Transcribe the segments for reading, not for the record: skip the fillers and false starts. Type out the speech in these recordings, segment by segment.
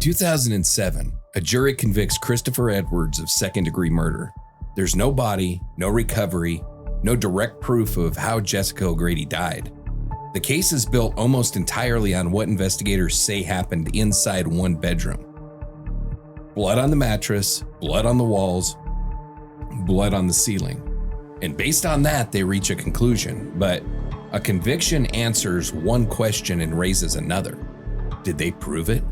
2007, a jury convicts Christopher Edwards of second-degree murder. There's no body, no recovery, no direct proof of how Jessica O'Grady died. The case is built almost entirely on what investigators say happened inside one bedroom. Blood on the mattress, blood on the walls, blood on the ceiling. And based on that, they reach a conclusion, but a conviction answers one question and raises another. Did they prove it?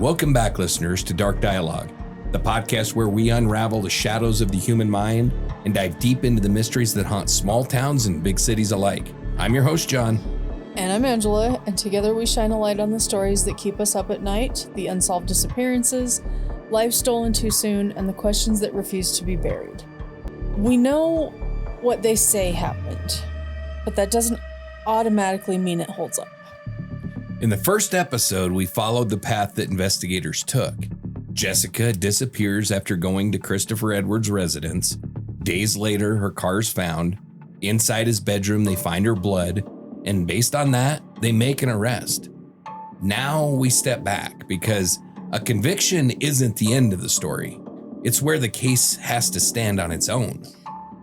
Welcome back, listeners, to Dark Dialogue, the podcast where we unravel the shadows of the human mind and dive deep into the mysteries that haunt small towns and big cities alike. I'm your host, John. And I'm Angela, and together we shine a light on the stories that keep us up at night, the unsolved disappearances, life stolen too soon, and the questions that refuse to be buried. We know what they say happened, but that doesn't automatically mean it holds up. In the first episode, we followed the path that investigators took. Jessica disappears after going to Christopher Edwards' residence. Days later, her car is found. Inside his bedroom, they find her blood, and based on that, they make an arrest. Now we step back because a conviction isn't the end of the story. It's where the case has to stand on its own.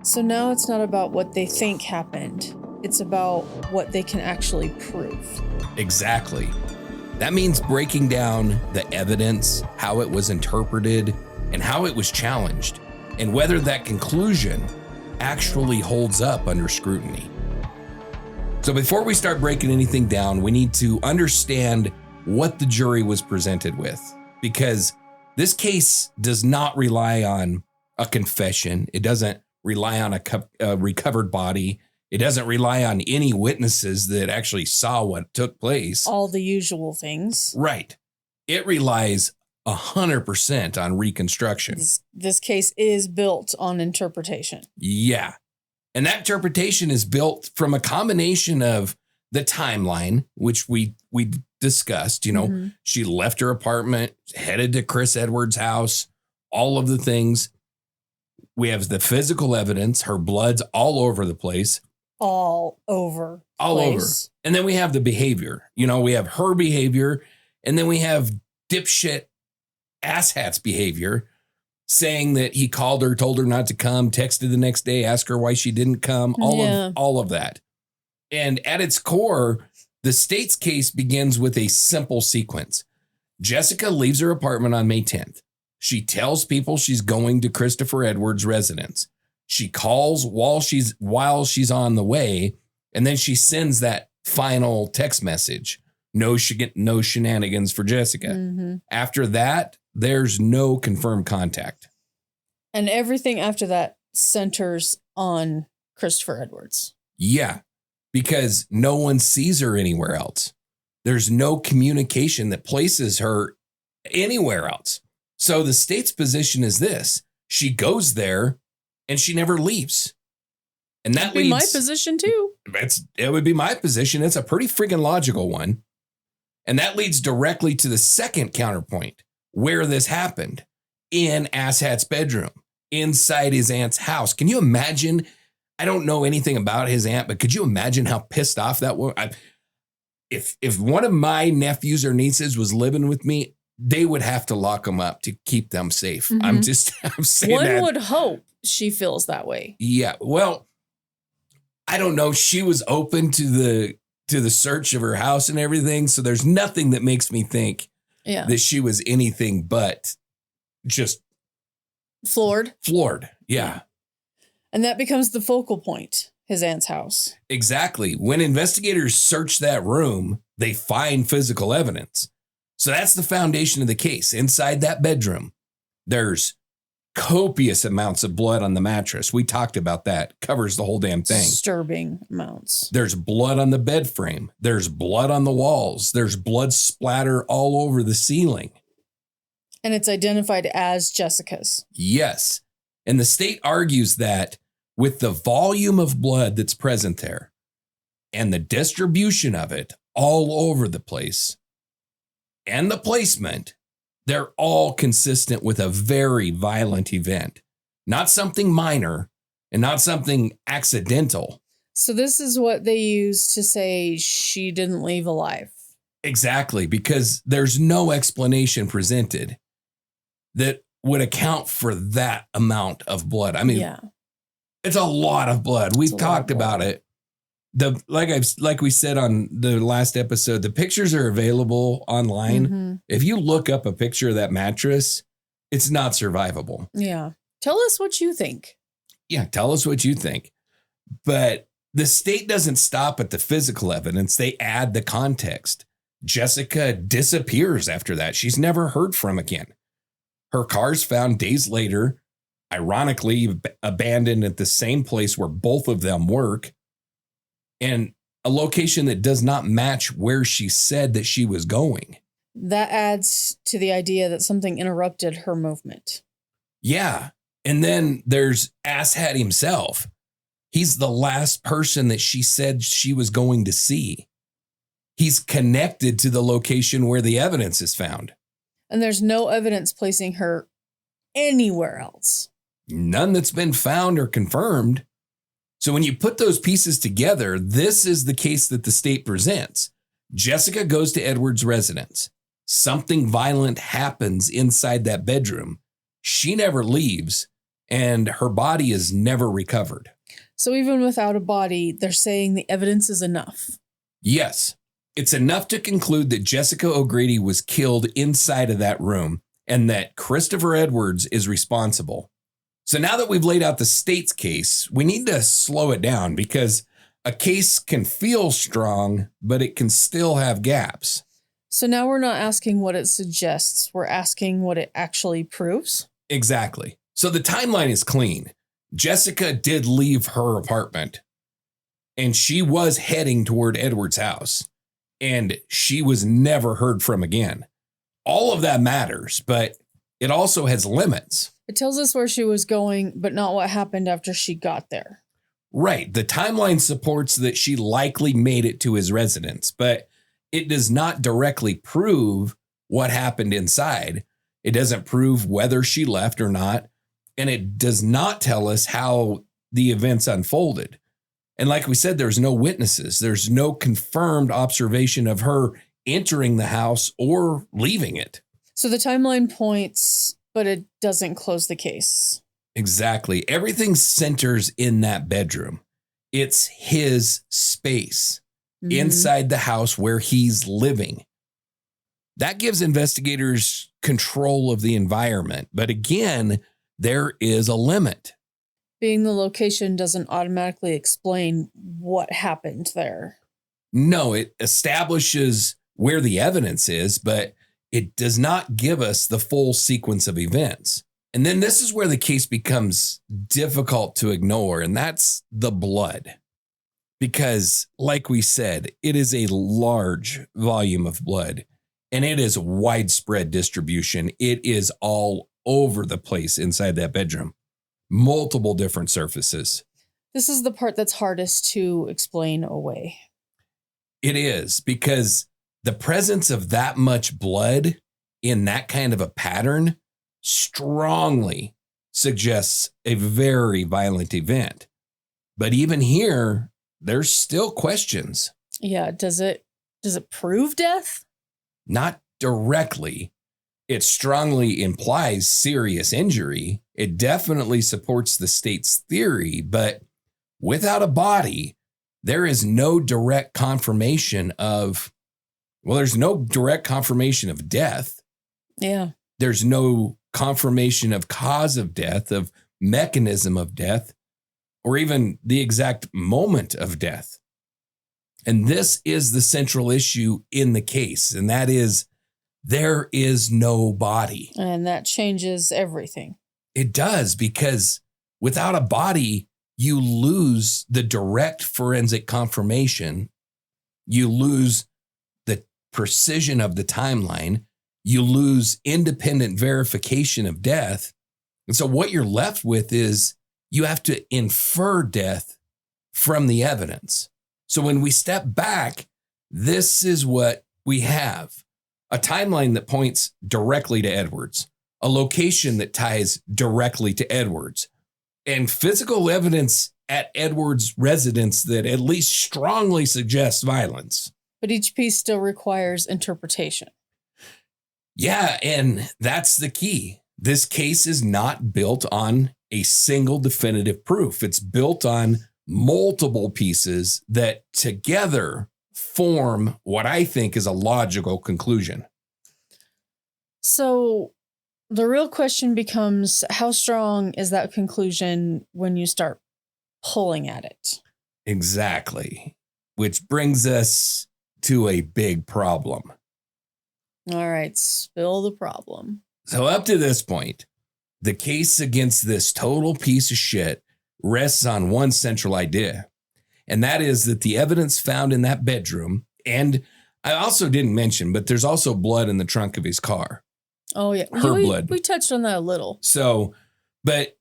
So now it's not about what they think happened. It's about what they can actually prove. Exactly. That means breaking down the evidence, how it was interpreted, and how it was challenged, and whether that conclusion actually holds up under scrutiny. So before we start breaking anything down, we need to understand what the jury was presented with, because this case does not rely on a confession. It doesn't rely on a recovered body. It doesn't rely on any witnesses that actually saw what took place. All the usual things. Right. It relies 100% on reconstruction. This case is built on interpretation. Yeah. And that interpretation is built from a combination of the timeline, which we discussed. She left her apartment, headed to Chris Edwards' house, all of the things. We have the physical evidence. Her blood's all over the place. All over. And then we have the behavior. We have her behavior, and then we have dipshit asshat's behavior, saying that he called her, told her not to come, texted the next day, asked her why she didn't come, all of that. And at its core, the state's case begins with a simple sequence. Jessica leaves her apartment on May 10th. She tells people she's going to Christopher Edwards' residence. She calls while she's on the way, and then she sends that final text message. No shenanigans for Jessica. Mm-hmm. After that, there's no confirmed contact. And everything after that centers on Christopher Edwards. Yeah, because no one sees her anywhere else. There's no communication that places her anywhere else. So the state's position is this. She goes there and she never leaves. And that would be my position too. It would be my position. It's a pretty freaking logical one. And that leads directly to the second counterpoint, where this happened, in Asshat's bedroom, inside his aunt's house. Can you imagine? I don't know anything about his aunt, but could you imagine how pissed off that was? If one of my nephews or nieces was living with me, they would have to lock them up to keep them safe. Mm-hmm. I'm saying one that. Would hope she feels that way. Yeah. Well, I don't know. She was open to the search of her house and everything. So there's nothing that makes me think that she was anything but just floored. Yeah. And that becomes the focal point, his aunt's house. Exactly. When investigators search that room, they find physical evidence. So that's the foundation of the case. Inside that bedroom, there's copious amounts of blood on the mattress. We talked about that. Covers the whole damn thing. Disturbing amounts. There's blood on the bed frame. There's blood on the walls. There's blood splatter all over the ceiling. And it's identified as Jessica's. Yes. And the state argues that with the volume of blood that's present there and the distribution of it all over the place and the placement, they're all consistent with a very violent event, not something minor and not something accidental. So this is what they use to say she didn't leave alive. Exactly, because there's no explanation presented that would account for that amount of blood. I mean, Yeah. it's a lot of blood. We've talked about it. Like we said on the last episode, the pictures are available online. Mm-hmm. If you look up a picture of that mattress, it's not survivable. Yeah. Tell us what you think. Yeah, tell us what you think. But the state doesn't stop at the physical evidence. They add the context. Jessica disappears after that. She's never heard from again. Her car's found days later, ironically abandoned at the same place where both of them work, and a location that does not match where she said that she was going. That adds to the idea that something interrupted her movement. Yeah. And then there's Asshat himself. He's the last person that she said she was going to see. He's connected to the location where the evidence is found. And there's no evidence placing her anywhere else. None that's been found or confirmed. So when you put those pieces together, this is the case that the state presents. Jessica goes to Edward's residence. Something violent happens inside that bedroom. She never leaves, and her body is never recovered. So even without a body, they're saying the evidence is enough. Yes, it's enough to conclude that Jessica O'Grady was killed inside of that room and that Christopher Edwards is responsible. So now that we've laid out the state's case, we need to slow it down because a case can feel strong, but it can still have gaps. So now we're not asking what it suggests. We're asking what it actually proves. Exactly. So the timeline is clean. Jessica did leave her apartment and she was heading toward Edward's house and she was never heard from again. All of that matters, but it also has limits. It tells us where she was going, but not what happened after she got there. Right. The timeline supports that she likely made it to his residence, but it does not directly prove what happened inside. It doesn't prove whether she left or not. And it does not tell us how the events unfolded. And like we said, there's no witnesses. There's no confirmed observation of her entering the house or leaving it. So the timeline points, but it doesn't close the case. Exactly. Everything centers in that bedroom. It's his space inside the house where he's living. That gives investigators control of the environment. But again, there is a limit. Being the location doesn't automatically explain what happened there. No, it establishes where the evidence is, but it does not give us the full sequence of events. And then this is where the case becomes difficult to ignore, and that's the blood. Because, like we said, it is a large volume of blood, and it is widespread distribution. It is all over the place inside that bedroom. Multiple different surfaces. This is the part that's hardest to explain away. It is, because the presence of that much blood in that kind of a pattern strongly suggests a very violent event. But even here, there's still questions. Yeah, does it prove death? Not directly. It strongly implies serious injury. It definitely supports the state's theory, but without a body, there is no direct confirmation of, well, there's no direct confirmation of death. Yeah. There's no confirmation of cause of death, of mechanism of death, or even the exact moment of death. And this is the central issue in the case, and that is there is no body. And that changes everything. It does, because without a body, you lose the direct forensic confirmation. You lose the precision of the timeline. You lose independent verification of death. And so what you're left with is you have to infer death from the evidence. So when we step back, this is what we have. A timeline that points directly to Edwards, a location that ties directly to Edwards, and physical evidence at Edwards' residence that at least strongly suggests violence. But each piece still requires interpretation. Yeah, and that's the key. This case is not built on a single definitive proof. It's built on multiple pieces that together form what I think is a logical conclusion. So the real question becomes, how strong is that conclusion when you start pulling at it? Exactly. Which brings us to a big problem. All right, spill the problem. So up to this point, the case against this total piece of shit rests on one central idea. And that is that the evidence found in that bedroom, and I also didn't mention, but there's also blood in the trunk of his car. Oh, yeah. Blood. We touched on that a little. So, but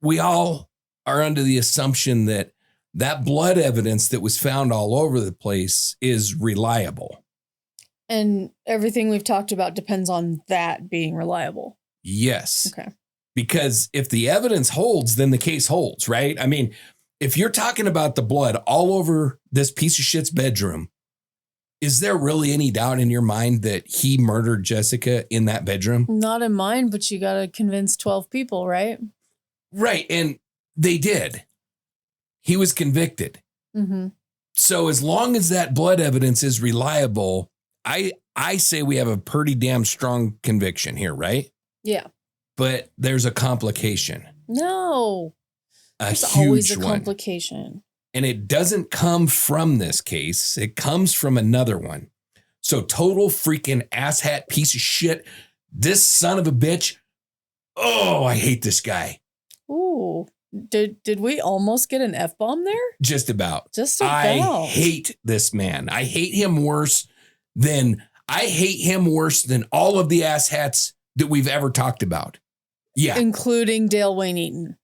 we all are under the assumption that that blood evidence that was found all over the place is reliable. And everything we've talked about depends on that being reliable. Yes. Okay. Because if the evidence holds, then the case holds, right? I mean, if you're talking about the blood all over this piece of shit's bedroom, is there really any doubt in your mind that he murdered Jessica in that bedroom? Not in mine, but you got to convince 12 people, right? Right. And they did. He was convicted. Mm-hmm. So as long as that blood evidence is reliable, I say we have a pretty damn strong conviction here, right? Yeah. But there's a complication. No. There's huge always a one. complication. And it doesn't come from this case. It comes from another one. So total freaking asshat piece of shit. This son of a bitch. Oh, I hate this guy. Ooh. Did we almost get an F-bomb there? Just about. Just about. I hate this man. I hate him worse than all of the asshats that we've ever talked about. Yeah. Including Dale Wayne Eaton.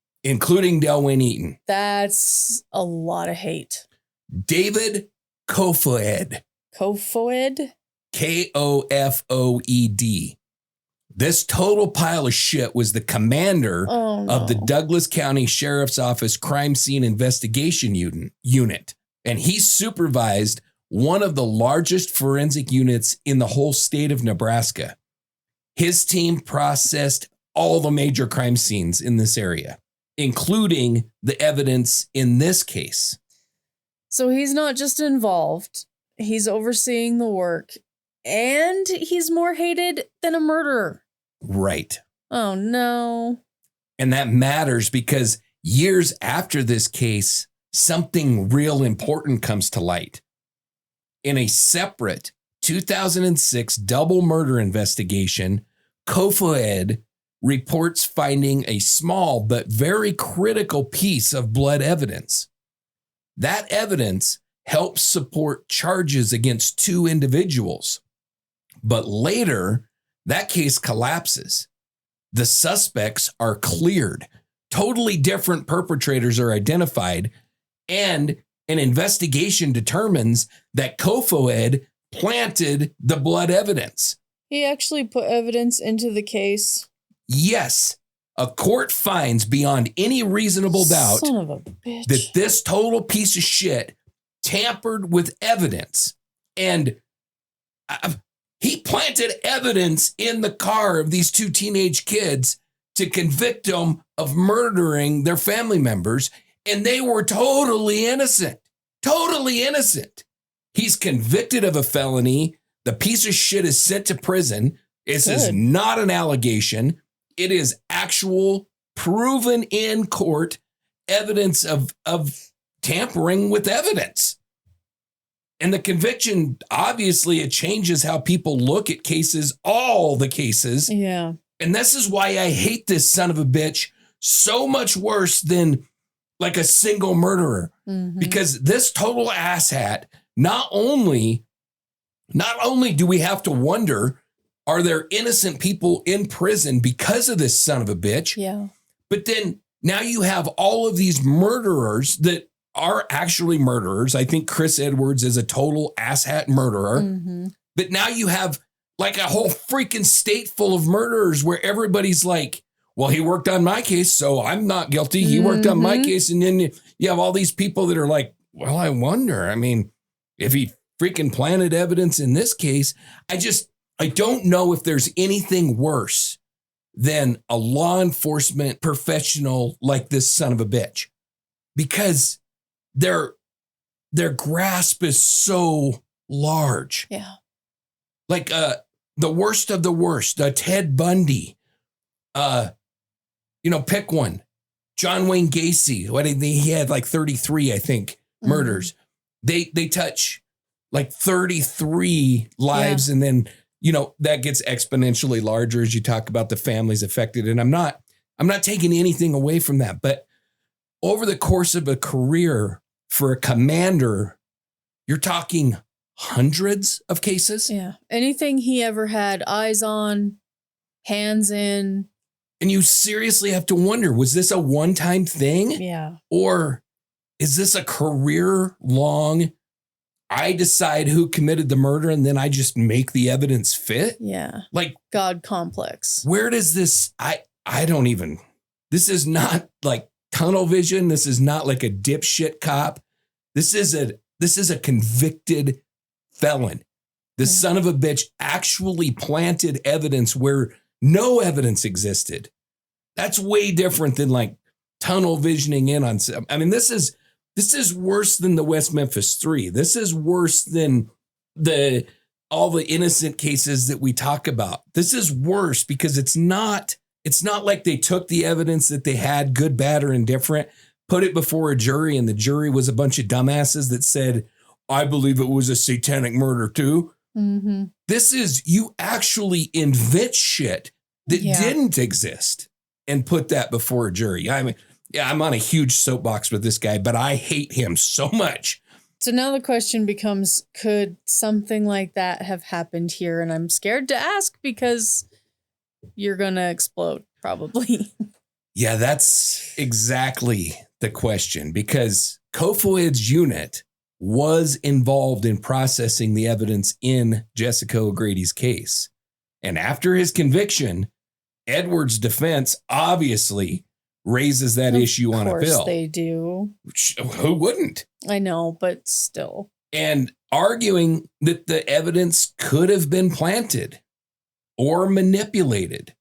That's a lot of hate. David Kofoed. Kofoed? Kofoed. This total pile of shit was the commander of the Douglas County Sheriff's Office Crime Scene Investigation Unit. And he supervised one of the largest forensic units in the whole state of Nebraska. His team processed all the major crime scenes in this area, including the evidence in this case. So he's not just involved, he's overseeing the work, and he's more hated than a murderer. Right. Oh, no. And that matters because years after this case, something real important comes to light. In a separate 2006 double murder investigation, Kofoed reports finding a small but very critical piece of blood evidence. That evidence helps support charges against two individuals. But later, that case collapses. The suspects are cleared. Totally different perpetrators are identified, and an investigation determines that Kofoed planted the blood evidence. He actually put evidence into the case. Yes, a court finds beyond any reasonable doubt Son of a bitch. that this total piece of shit tampered with evidence. And he planted evidence in the car of these two teenage kids to convict them of murdering their family members. And they were totally innocent. Totally innocent. He's convicted of a felony. The piece of shit is sent to prison. This is not an allegation. It is actual, proven in court evidence of tampering with evidence. And the conviction, obviously, it changes how people look at cases, all the cases. Yeah. And this is why I hate this son of a bitch so much worse than like a single murderer. Mm-hmm. Because this total asshat, not only do we have to wonder, are there innocent people in prison because of this son of a bitch? Yeah. But then now you have all of these murderers that are actually murderers. I think Chris Edwards is a total asshat murderer. Mm-hmm. But now you have like a whole freaking state full of murderers where everybody's like, well, he worked on my case, so I'm not guilty. He worked on my case. And then you have all these people that are like, well, I wonder, I mean, if he freaking planted evidence in this case. I don't know if there's anything worse than a law enforcement professional like this son of a bitch, because their grasp is so large. Yeah. Like the worst of the worst, Ted Bundy, pick one. John Wayne Gacy, he had like 33, I think, murders. They touch like 33 lives, and then that gets exponentially larger as you talk about the families affected. And I'm not taking anything away from that, but over the course of a career for a commander, you're talking hundreds of cases. Yeah. Anything he ever had eyes on, hands in. And you seriously have to wonder, was this a one-time thing? Yeah. Or is this a career-long, I decide who committed the murder and then I just make the evidence fit? Yeah. Like God complex. Where does this, this is not like tunnel vision. This is not like a dipshit cop. This is a convicted felon. The son of a bitch actually planted evidence where no evidence existed. That's way different than like tunnel visioning in on. I mean, this is worse than the West Memphis 3. This is worse than all the innocent cases that we talk about. This is worse because it's not like they took the evidence that they had, good, bad, or indifferent, put it before a jury, and the jury was a bunch of dumbasses that said, I believe it was a satanic murder too. Mm-hmm. This is, you actually invent shit that didn't exist and put that before a jury. I mean, I'm on a huge soapbox with this guy, but I hate him so much. So now the question becomes, could something like that have happened here? And I'm scared to ask because you're going to explode, probably. Yeah, that's exactly the question, because Kofoed's unit was involved in processing the evidence in Jessica O'Grady's case. And after his conviction, Edwards' defense obviously raises that issue on appeal. Of course they do. Who wouldn't? I know, but still. And arguing that the evidence could have been planted or manipulated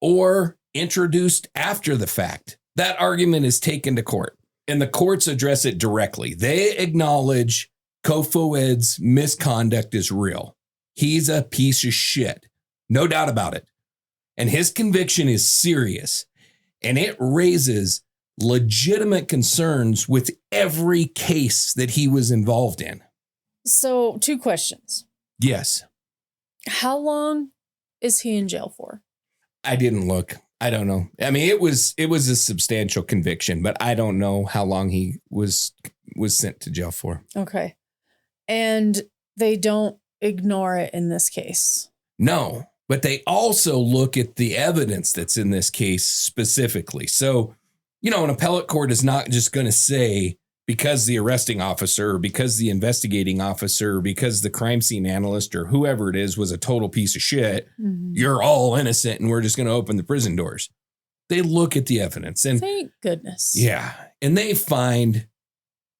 or introduced after the fact. That argument is taken to court, and the courts address it directly. They acknowledge Kofoed's misconduct is real. He's a piece of shit. No doubt about it. And his conviction is serious, and it raises legitimate concerns with every case that he was involved in. So, 2 questions. Yes. How long is he in jail for? I didn't look. I don't know. I mean, it was a substantial conviction, but I don't know how long he was sent to jail for. Okay. And they don't ignore it in this case. No, but they also look at the evidence that's in this case specifically. So, an appellate court is not just going to say, because the arresting officer, or because the investigating officer, or because the crime scene analyst, or whoever it is was a total piece of shit, you're all innocent and we're just going to open the prison doors. They look at the evidence and thank goodness. Yeah. And they find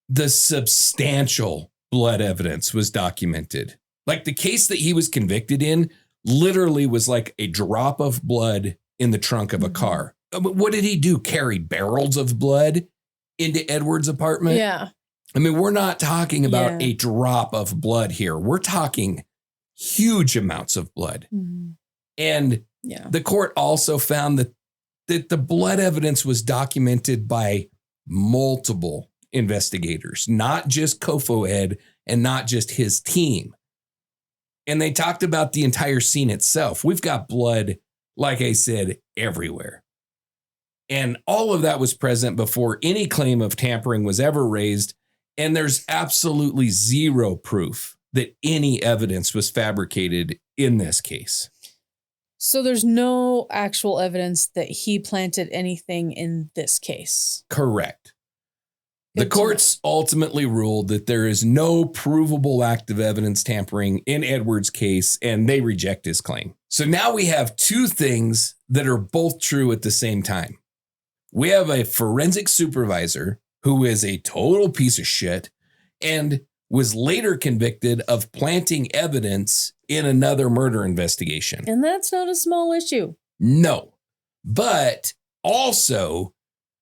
the substantial blood evidence was documented. Like the case that he was convicted in literally was like a drop of blood in the trunk of a car. What did he do? Carry barrels of blood into Edwards' apartment? Yeah. I mean, we're not talking about a drop of blood here. We're talking huge amounts of blood. Mm-hmm. And the court also found that the blood evidence was documented by multiple investigators, not just Kofoed and not just his team. And they talked about the entire scene itself. We've got blood, like I said, everywhere. And all of that was present before any claim of tampering was ever raised. And there's absolutely zero proof that any evidence was fabricated in this case. So there's no actual evidence that he planted anything in this case. Correct. The courts ultimately ruled that there is no provable act of evidence tampering in Edwards' case, and they reject his claim. So now we have 2 things that are both true at the same time. We have a forensic supervisor who is a total piece of shit, and was later convicted of planting evidence in another murder investigation. And that's not a small issue. No, but also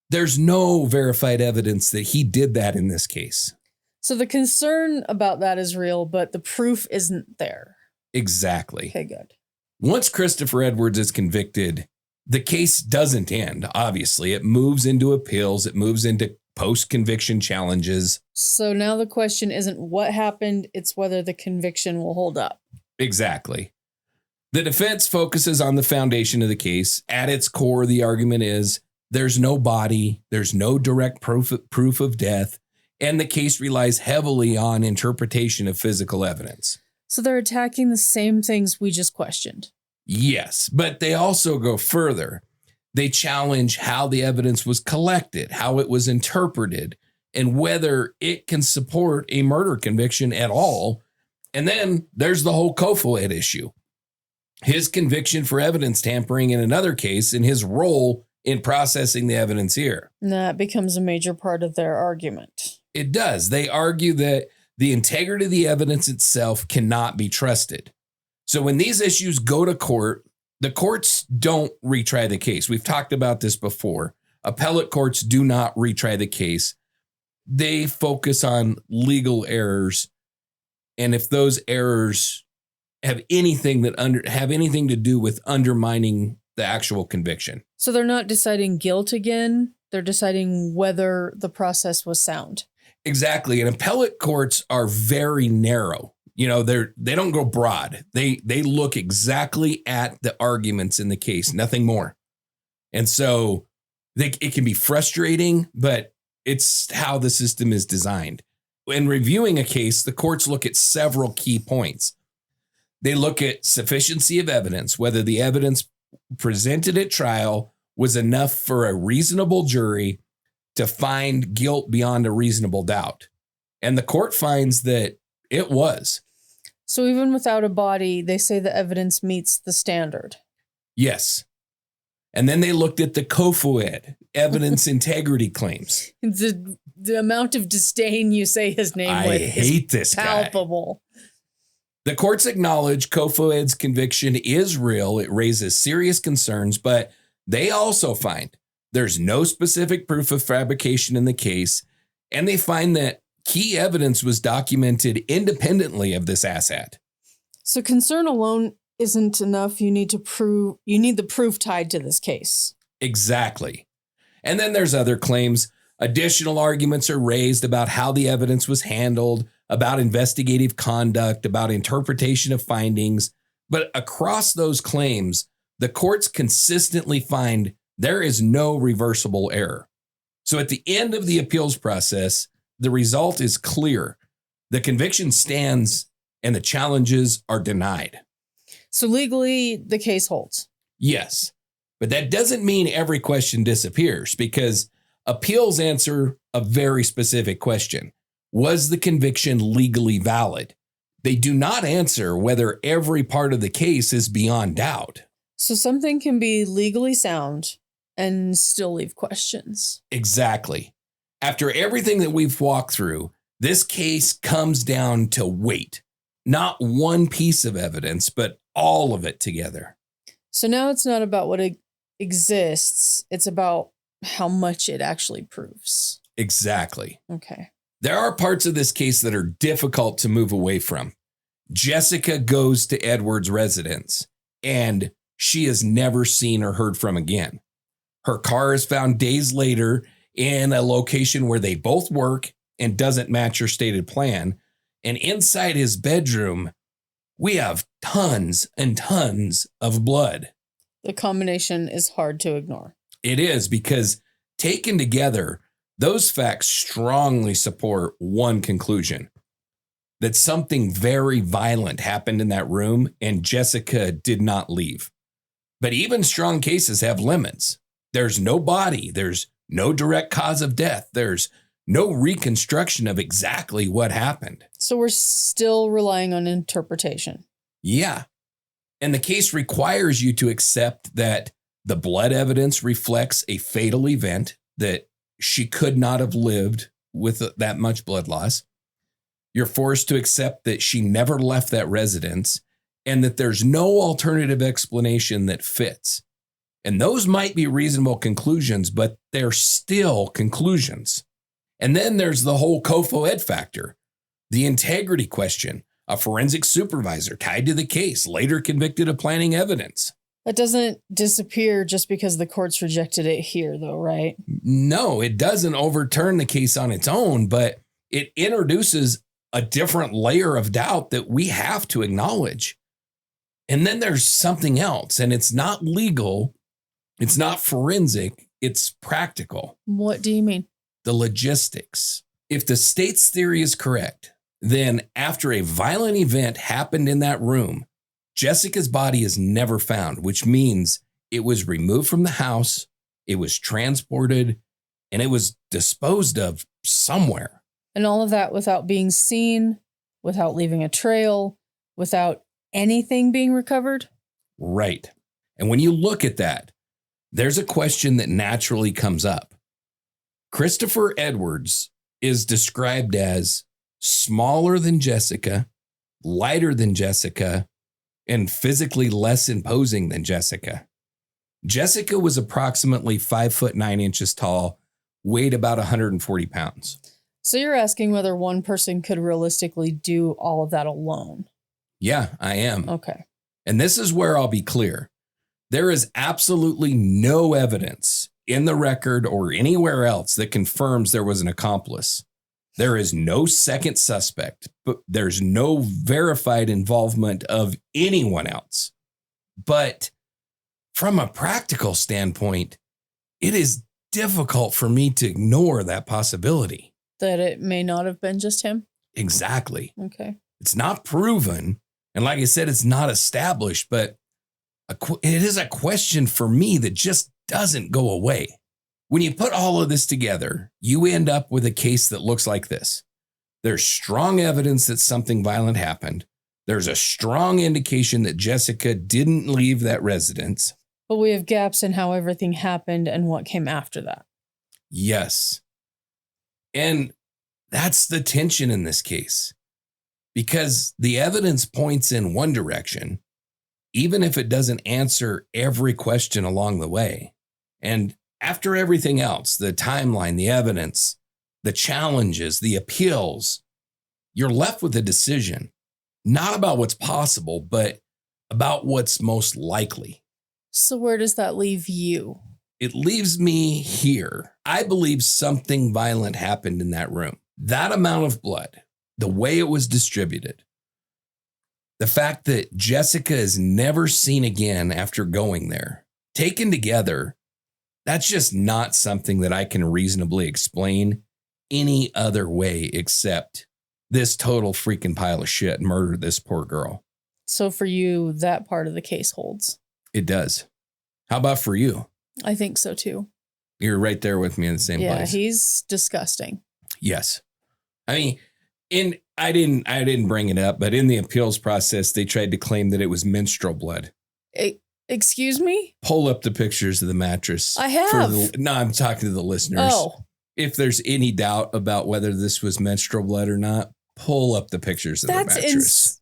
there's no verified evidence that he did that in this case. So the concern about that is real, but the proof isn't there. Exactly. Okay, good. Once Christopher Edwards is convicted, the case doesn't end, obviously. It moves into appeals. It moves into post-conviction challenges. So now the question isn't what happened, it's whether the conviction will hold up. Exactly. The defense focuses on the foundation of the case. At its core, the argument is there's no body, there's no direct proof of death, and the case relies heavily on interpretation of physical evidence. So they're attacking the same things we just questioned. Yes, but they also go further. They challenge how the evidence was collected, how it was interpreted, and whether it can support a murder conviction at all. And then there's the whole Kofoed issue. His conviction for evidence tampering in another case and his role in processing the evidence here. And that becomes a major part of their argument. It does. They argue that the integrity of the evidence itself cannot be trusted. So when these issues go to court, the courts don't retry the case. We've talked about this before. Appellate courts do not retry the case. They focus on legal errors. And if those errors have anything to do with undermining the actual conviction. So they're not deciding guilt again. They're deciding whether the process was sound. Exactly. And appellate courts are very narrow. You know, they don't go broad. They look exactly at the arguments in the case, nothing more. And so it can be frustrating, but it's how the system is designed. In reviewing a case, the courts look at several key points. They look at sufficiency of evidence, whether the evidence presented at trial was enough for a reasonable jury to find guilt beyond a reasonable doubt. And the court finds that it was. So even without a body, they say the evidence meets the standard. Yes. And then they looked at the Kofoed evidence integrity claims. The amount of disdain you say his name with hate this palpable. Guy. The courts acknowledge Kofoed's conviction is real. It raises serious concerns, but they also find there's no specific proof of fabrication in the case, and they find that key evidence was documented independently of this asset. So concern alone isn't enough. You need the proof tied to this case. Exactly. And then there's other claims. Additional arguments are raised about how the evidence was handled, about investigative conduct, about interpretation of findings. But across those claims, the courts consistently find there is no reversible error. So at the end of the appeals process, the result is clear. The conviction stands and the challenges are denied. So legally, the case holds. Yes, but that doesn't mean every question disappears, because appeals answer a very specific question. Was the conviction legally valid? They do not answer whether every part of the case is beyond doubt. So something can be legally sound and still leave questions. Exactly. After everything that we've walked through, this case comes down to weight. Not one piece of evidence, but all of it together. So now it's not about what exists. It's about how much it actually proves. Exactly. Okay. There are parts of this case that are difficult to move away from. Jessica goes to Edward's residence, and she is never seen or heard from again. Her car is found days later in a location where they both work and doesn't match her stated plan. And inside his bedroom, we have tons and tons of blood. The combination is hard to ignore. It is, because taken together, those facts strongly support one conclusion: that something very violent happened in that room and Jessica did not leave. But even strong cases have limits. There's no body. There's no direct cause of death. There's no reconstruction of exactly what happened. So we're still relying on interpretation. Yeah. And the case requires you to accept that the blood evidence reflects a fatal event, that she could not have lived with that much blood loss. You're forced to accept that she never left that residence and that there's no alternative explanation that fits. And those might be reasonable conclusions, but they're still conclusions. And then there's the whole Kofoed factor, the integrity question, a forensic supervisor tied to the case, later convicted of planting evidence. That doesn't disappear just because the courts rejected it here, though, right? No, it doesn't overturn the case on its own, but it introduces a different layer of doubt that we have to acknowledge. And then there's something else, and it's not legal, it's not forensic, it's practical. What do you mean? The logistics. If the state's theory is correct, then after a violent event happened in that room, Jessica's body is never found, which means it was removed from the house, it was transported, and it was disposed of somewhere. And all of that without being seen, without leaving a trail, without anything being recovered? Right. And when you look at that, there's a question that naturally comes up. Christopher Edwards is described as smaller than Jessica, lighter than Jessica, and physically less imposing than Jessica. Jessica was approximately 5'9" tall, weighed about 140 pounds. So you're asking whether one person could realistically do all of that alone? Yeah, I am. Okay. And this is where I'll be clear. There is absolutely no evidence in the record or anywhere else that confirms there was an accomplice. There is no second suspect, but there's no verified involvement of anyone else. But from a practical standpoint, it is difficult for me to ignore that possibility. That it may not have been just him? Exactly. Okay. It's not proven. And like I said, it's not established, but it is a question for me that just doesn't go away. When you put all of this together, you end up with a case that looks like this. There's strong evidence that something violent happened. There's a strong indication that Jessica didn't leave that residence. But we have gaps in how everything happened and what came after that. Yes. And that's the tension in this case. Because the evidence points in one direction, even if it doesn't answer every question along the way. And after everything else, the timeline, the evidence, the challenges, the appeals, you're left with a decision, not about what's possible, but about what's most likely. So where does that leave you? It leaves me here. I believe something violent happened in that room. That amount of blood, the way it was distributed, the fact that Jessica is never seen again after going there, taken together, that's just not something that I can reasonably explain any other way except this total freaking pile of shit murdered this poor girl. So for you, that part of the case holds? It does. How about for you? I think so too. You're right there with me in the same place. Yeah, he's disgusting. Yes. I mean, I didn't bring it up, but in the appeals process, they tried to claim that it was menstrual blood. Excuse me? Pull up the pictures of the mattress. I have. No, I'm talking to the listeners. Oh. If there's any doubt about whether this was menstrual blood or not, pull up the pictures of the mattress.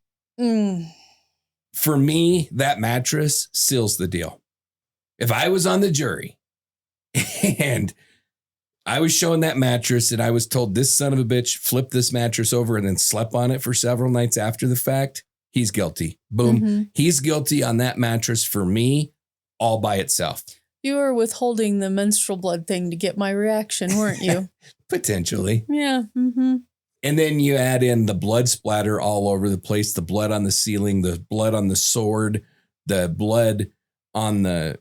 For me, that mattress seals the deal. If I was on the jury and I was showing that mattress and I was told this son of a bitch flipped this mattress over and then slept on it for several nights after the fact, he's guilty. Boom. Mm-hmm. He's guilty on that mattress for me all by itself. You were withholding the menstrual blood thing to get my reaction, weren't you? Potentially. Yeah. Mm-hmm. And then you add in the blood splatter all over the place, the blood on the ceiling, the blood on the sword, the blood on the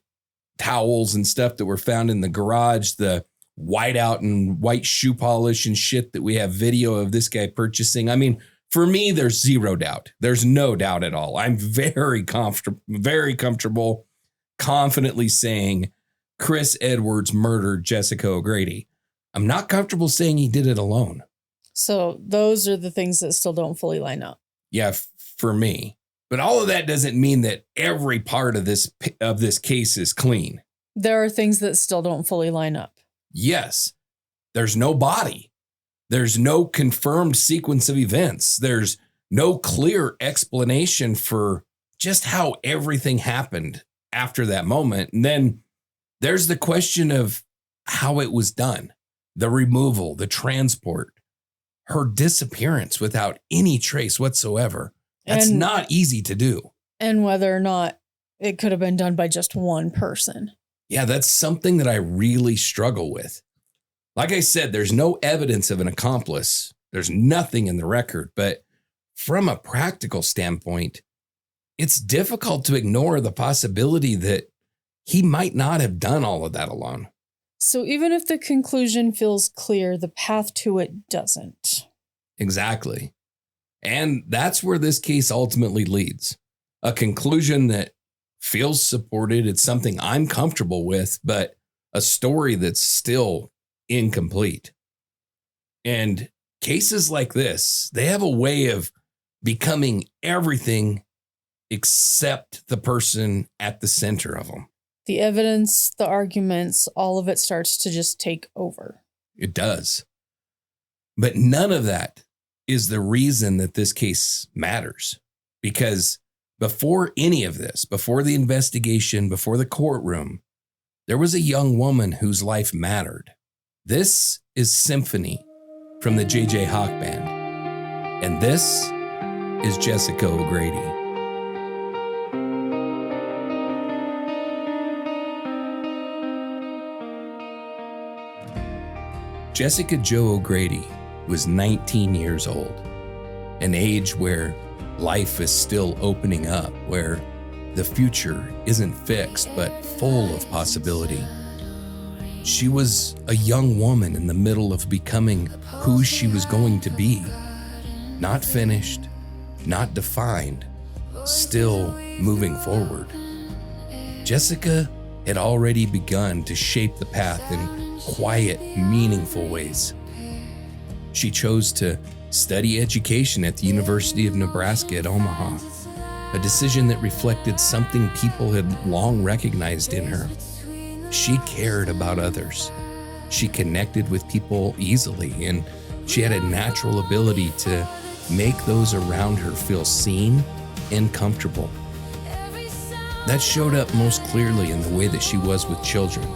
towels and stuff that were found in the garage, the whiteout and white shoe polish and shit that we have video of this guy purchasing. I mean, for me, there's zero doubt. There's no doubt at all. I'm very comfortable, confidently saying Chris Edwards murdered Jessica O'Grady. I'm not comfortable saying he did it alone. So those are the things that still don't fully line up. Yeah, for me. But all of that doesn't mean that every part of this case is clean. There are things that still don't fully line up. Yes. There's no body. There's no confirmed sequence of events. There's no clear explanation for just how everything happened after that moment. And then there's the question of how it was done, the removal, the transport, her disappearance without any trace whatsoever. That's not easy to do. And whether or not it could have been done by just one person. Yeah, that's something that I really struggle with. Like I said, there's no evidence of an accomplice. There's nothing in the record. But from a practical standpoint, it's difficult to ignore the possibility that he might not have done all of that alone. So even if the conclusion feels clear, the path to it doesn't. Exactly. And that's where this case ultimately leads. A conclusion that feels supported. It's something I'm comfortable with, but a story that's still incomplete. And cases like this, they have a way of becoming everything except the person at the center of them. The evidence, the arguments, all of it starts to just take over. It does. But none of that is the reason that this case matters. Because before any of this, before the investigation, before the courtroom, there was a young woman whose life mattered. This is Symphony from the J.J. Hawk Band. And this is Jessica O'Grady. Jessica Jo O'Grady was 19 years old, an age where life is still opening up, where the future isn't fixed but full of possibility. She was a young woman in the middle of becoming who she was going to be. Not finished, not defined, still moving forward. Jessica had already begun to shape the path in quiet, meaningful ways. She chose to study education at the University of Nebraska at Omaha, a decision that reflected something people had long recognized in her. She cared about others. She connected with people easily, and she had a natural ability to make those around her feel seen and comfortable. That showed up most clearly in the way that she was with children.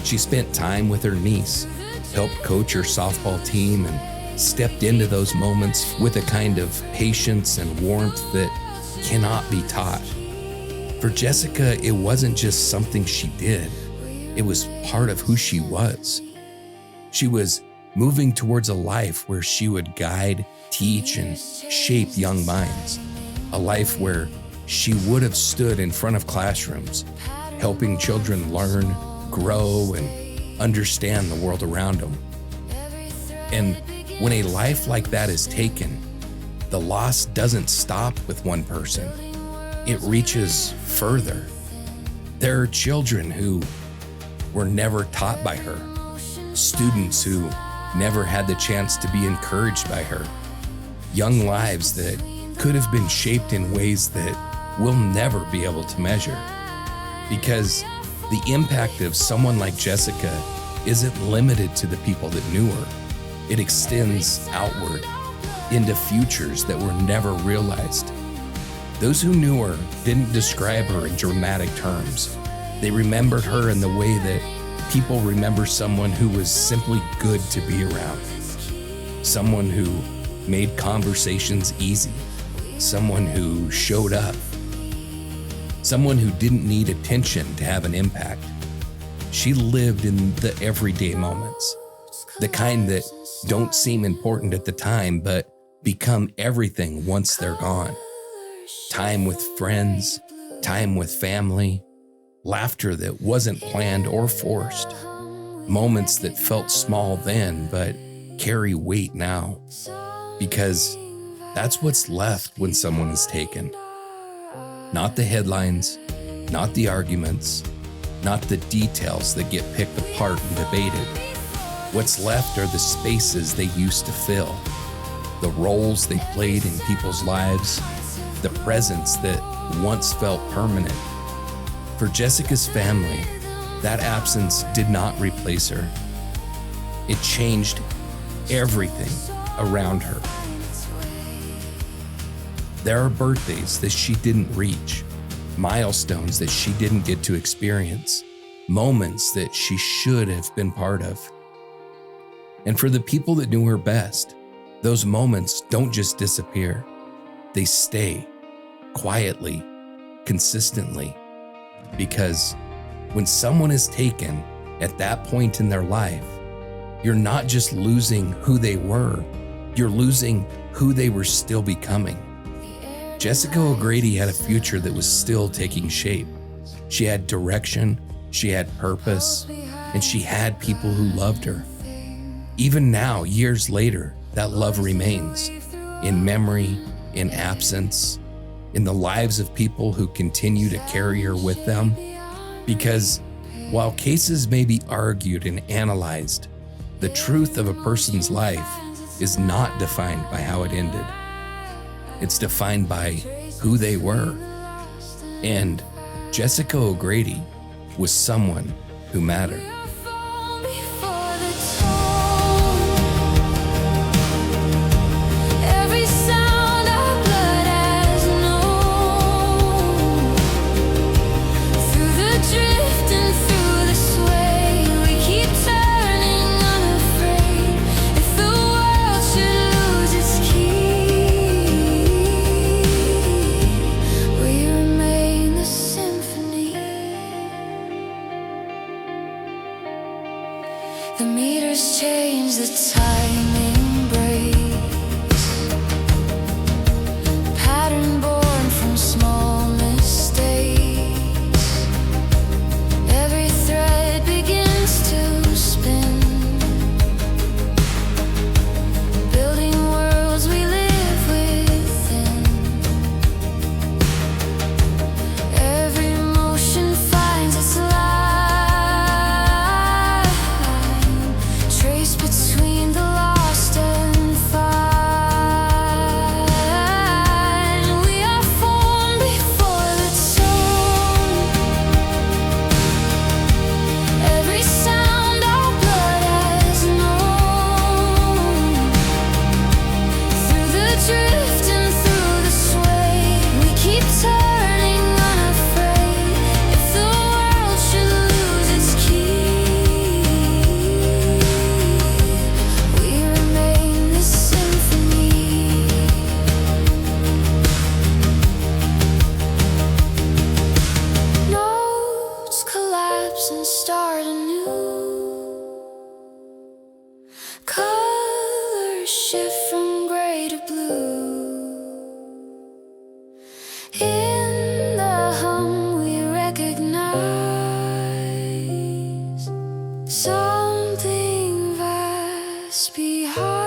She spent time with her niece, helped coach her softball team, and stepped into those moments with a kind of patience and warmth that cannot be taught. For Jessica, it wasn't just something she did. It was part of who she was. She was moving towards a life where she would guide, teach, and shape young minds. A life where she would have stood in front of classrooms, helping children learn, grow, and understand the world around them. And when a life like that is taken, the loss doesn't stop with one person. It reaches further. There are children who were never taught by her, students who never had the chance to be encouraged by her, young lives that could have been shaped in ways that we'll never be able to measure. Because the impact of someone like Jessica isn't limited to the people that knew her. It extends outward into futures that were never realized. Those who knew her didn't describe her in dramatic terms. They remembered her in the way that people remember someone who was simply good to be around. Someone who made conversations easy. Someone who showed up. Someone who didn't need attention to have an impact. She lived in the everyday moments, the kind that don't seem important at the time, but become everything once they're gone. Time with friends, time with family, laughter that wasn't planned or forced, moments that felt small then, but carry weight now, because that's what's left when someone is taken. Not the headlines, not the arguments, not the details that get picked apart and debated. What's left are the spaces they used to fill, the roles they played in people's lives, the presence that once felt permanent. For Jessica's family, that absence did not replace her. It changed everything around her. There are birthdays that she didn't reach, milestones that she didn't get to experience, moments that she should have been part of. And for the people that knew her best, those moments don't just disappear. They stay quietly, consistently, because when someone is taken at that point in their life, you're not just losing who they were, you're losing who they were still becoming. Jessica O'Grady had a future that was still taking shape. She had direction, she had purpose, and she had people who loved her. Even now, years later, that love remains in memory, in absence, in the lives of people who continue to carry her with them. Because while cases may be argued and analyzed, the truth of a person's life is not defined by how it ended. It's defined by who they were. And Jessica O'Grady was someone who mattered. The meters change, the timing breaks. Pattern born from small mistakes. Every thread begins to spin, building worlds we live within. Every motion finds its line. Between the lost and found, we are formed before the tone. Every sound our blood has known. Through the drift and through the sway, we keep turning unafraid. If the world should lose its key, and start anew. Colors shift from gray to blue. In the hum we recognize something vast behind.